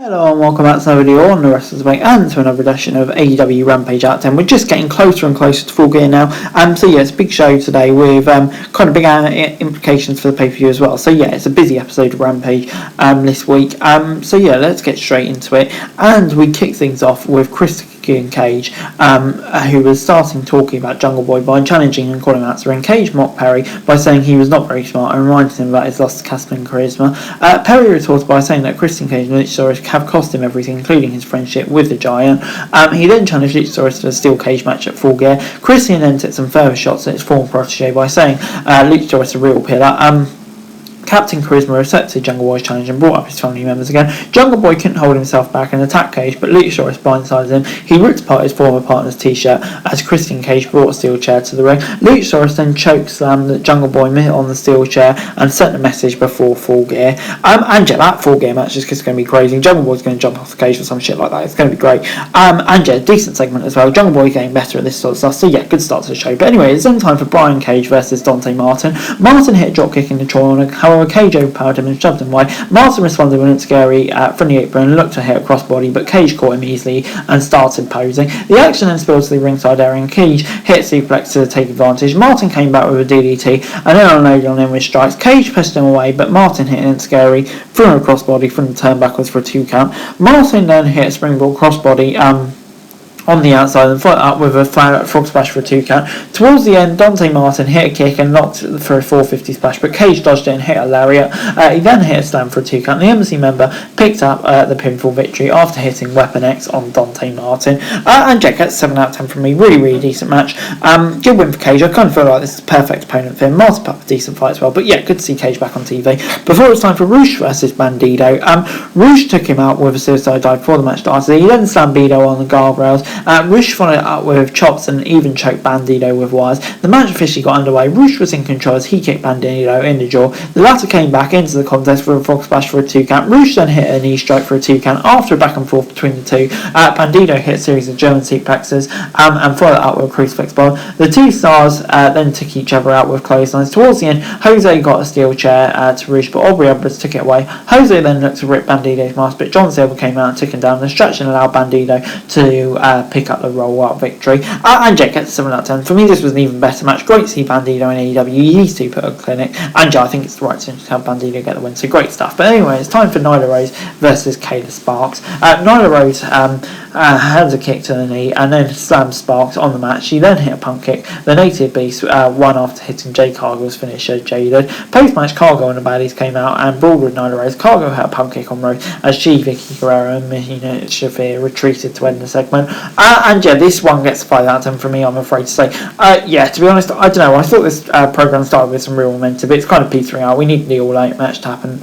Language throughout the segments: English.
Hello and welcome back to another video on the Wrestlers Debate and to another edition of AEW Rampage Out 10. We're just getting closer and closer to Full Gear now. So yeah, it's a big show today with kind of big implications for the pay-per-view as well. So yeah, it's a busy episode of Rampage this week. So yeah, let's get straight into it. And we kick things off with Christian Cage, who was starting talking about Jungle Boy by challenging and calling out Ring. Cage mocked Perry by saying he was not very smart and reminded him about his loss to Casper and charisma. Perry retorted by saying that Christian Cage and Luchasaurus have cost him everything, including his friendship with the Giant. He then challenged Luchasaurus to a steel cage match at Full Gear. Christian then took some further shots at his former protege by saying Luchasaurus a real pillar. Captain Charisma accepted Jungle Boy's challenge and brought up his family members again. Jungle Boy couldn't hold himself back and attacked Cage, but Luchasaurus blindsided him. He ripped apart his former partner's t-shirt as Christian Cage brought a steel chair to the ring. Luchasaurus then chokeslammed the Jungle Boy on the steel chair and sent a message before Full Gear. And yeah, that Full Gear match is just going to be crazy. Jungle Boy's going to jump off the cage or some shit like that. It's going to be great. And yeah, decent segment as well. Jungle Boy getting better at this sort of stuff. So yeah, good start to the show. But anyway, it's then time for Brian Cage versus Dante Martin. Martin hit a dropkick in the corner. However, Cage overpowered him and shoved him away. Martin responded with a scary from the apron and looked to hit a crossbody, but Cage caught him easily and started posing. The action then spilled to the ringside area and Cage hit suplex to take advantage. Martin came back with a DDT and then unloaded on him with strikes. Cage pushed him away, but Martin hit an scary threw a crossbody from the turnbuckles for a 2 count. Martin then hit a springboard crossbody on the outside and followed up with a frog splash for a 2 count. Towards the end, Dante Martin hit a kick and knocked for a 450 splash, but Cage dodged it and hit a lariat. He then hit a slam for a 2 count. The Embassy member picked up the pinfall victory after hitting Weapon X on Dante Martin. And Jack gets 7 out of 10 from me. Really decent match. Good win for Cage. I kind of feel like this is the perfect opponent for him. Martin put up a decent fight as well, but yeah, good to see Cage back on TV. Before it was time for Roosh versus Bandido. Roosh took him out with a suicide dive before the match started. He then slammed Bandido on the guardrails. Roosh followed it up with chops and even choked Bandido with wires. The match officially got underway. Roosh was in control as he kicked Bandido in the jaw. The latter came back into the contest for a frog splash for a 2 count. Roosh then hit a knee strike for a 2 count after a back and forth between the two. Bandido hit a series of German suplexes and followed it up with a crucifix bomb. The two stars then took each other out with clotheslines. Towards the end, Jose got a steel chair to Roosh, but Aubrey Edwards took it away. Jose then looked to rip Bandido's mask, but John Silver came out and took him down. The distraction allowed Bandido to pick up the roll-up victory. And Jake gets 7 out of 10. For me, this was an even better match. Great to see Bandido in AEW. These two put a clinic. And I think it's the right decision to have Bandido get the win. So great stuff. But anyway, it's time for Nyla Rose versus Kayla Sparks. Nyla Rose hands a kick to the knee and then slams Sparks on the mat. She then hit a pump kick. The Native Beast won after hitting Jay Cargill's finisher, Jaded. Post-match, Cargill and the Baddies came out and brawled with Nyla Rose. Cargill hit a pump kick on Rose as she, Vicky Guerrero and Mina Shafir retreated to end the segment. And yeah, this one gets 5 out of 10 from me, I'm afraid to say. Yeah, to be honest, I don't know. I thought this program started with some real momentum, but it's kind of petering out. We need the all-out match to happen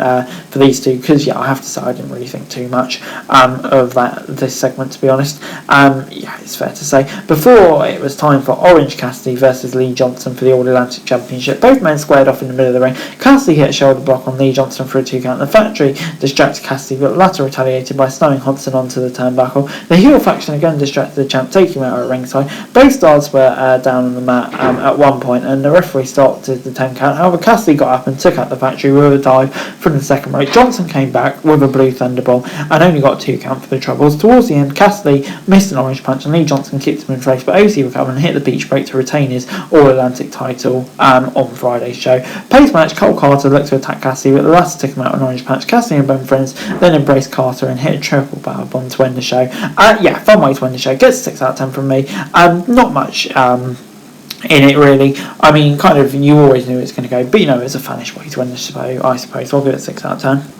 for these two because, yeah, I have to say I didn't really think too much of this segment, to be honest. Yeah, it's fair to say. Before it was time for Orange Cassidy versus Lee Johnson for the All-Atlantic Championship. Both men squared off in the middle of the ring. Cassidy hit a shoulder block on Lee Johnson for a 2 count. The Factory distracted Cassidy, but the latter retaliated by snowing Hodson onto the turnbuckle. The heel faction again distracted the champ, taking him out at ringside. Both stars were down on the mat at one point, and the referee stopped the 10 count. However, Cassidy got up and took out the Factory with a dive from the second rope. Johnson came back with a blue thunderball and only got 2 count for the troubles. Towards the end, Cassidy missed an orange punch and Lee Johnson kicked him in the face, but OC recovered and hit the beach break to retain his All-Atlantic title on Friday's show. Post-match, Cole Carter looked to attack Cassidy, but the latter took him out an orange punch. Cassidy and both friends then embraced Carter and hit a triple power bomb to end the show. Yeah, fun way to end the show. Gets 6 out of 10 from me. Not much in it really. I mean, kind of, you always knew it was going to go, but you know, it's a fanish way to end the show, I suppose. So I'll give it 6 out of 10.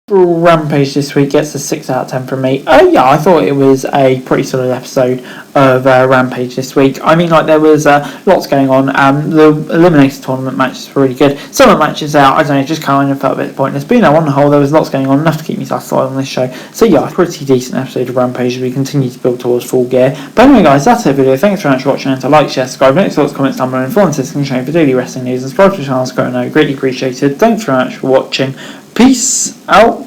Rampage this week gets a 6 out of 10 from me. Yeah, I thought it was a pretty solid episode of Rampage this week. I mean, like, there was lots going on. The Eliminator Tournament matches were really good. Some of the matches out, I don't know, just kind of felt a bit pointless. But you know, on the whole, there was lots going on, enough to keep me satisfied on this show. So yeah, a pretty decent episode of Rampage as we continue to build towards Full Gear. But anyway, guys, that's it for the video. Thanks very much for watching, and to like, share, subscribe, note thoughts, comments down below, and follow and subscribe for daily wrestling news and subscribe to the channel, greatly appreciated. Thanks very much for watching. Peace out.